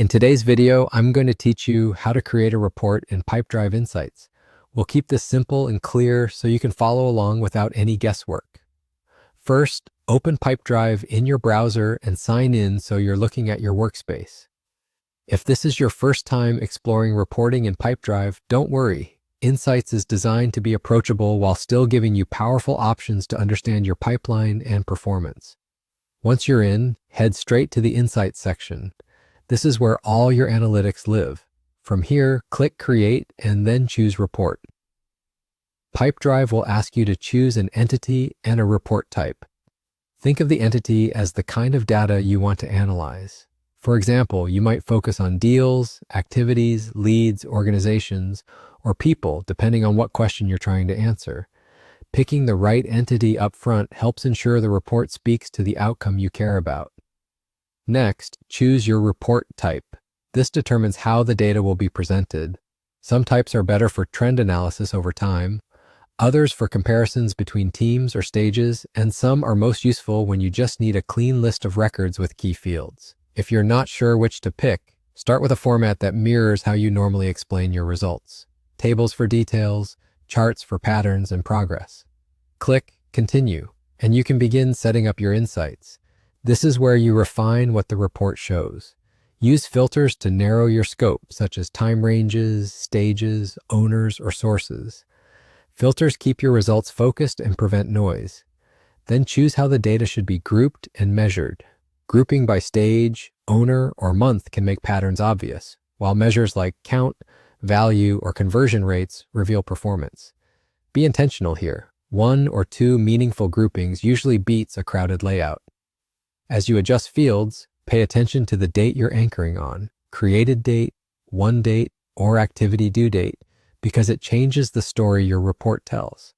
In today's video, I'm going to teach you how to create a report in Pipedrive Insights. We'll keep this simple and clear so you can follow along without any guesswork. First, open Pipedrive in your browser and sign in so you're looking at your workspace. If this is your first time exploring reporting in Pipedrive, don't worry. Insights is designed to be approachable while still giving you powerful options to understand your pipeline and performance. Once you're in, head straight to the Insights section. This is where all your analytics live. From here, click Create and then choose Report. Pipedrive will ask you to choose an entity and a report type. Think of the entity as the kind of data you want to analyze. For example, you might focus on deals, activities, leads, organizations, or people, depending on what question you're trying to answer. Picking the right entity up front helps ensure the report speaks to the outcome you care about. Next, choose your report type. This determines how the data will be presented. Some types are better for trend analysis over time, others for comparisons between teams or stages, and some are most useful when you just need a clean list of records with key fields. If you're not sure which to pick, start with a format that mirrors how you normally explain your results. Tables for details, charts for patterns and progress. Click Continue, and you can begin setting up your insights. This is where you refine what the report shows. Use filters to narrow your scope, such as time ranges, stages, owners, or sources. Filters keep your results focused and prevent noise. Then choose how the data should be grouped and measured. Grouping by stage, owner, or month can make patterns obvious, while measures like count, value, or conversion rates reveal performance. Be intentional here. 1 or 2 meaningful groupings usually beats a crowded layout. As you adjust fields, pay attention to the date you're anchoring on, created date, won date, or activity due date, because it changes the story your report tells.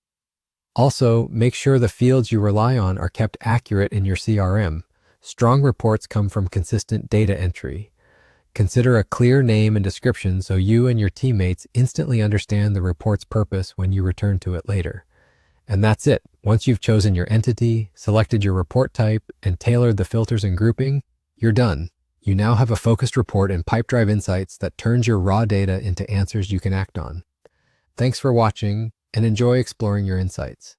Also, make sure the fields you rely on are kept accurate in your CRM. Strong reports come from consistent data entry. Consider a clear name and description so you and your teammates instantly understand the report's purpose when you return to it later. And that's it. Once you've chosen your entity, selected your report type, and tailored the filters and grouping, you're done. You now have a focused report in Pipedrive Insights that turns your raw data into answers you can act on. Thanks for watching, and enjoy exploring your insights.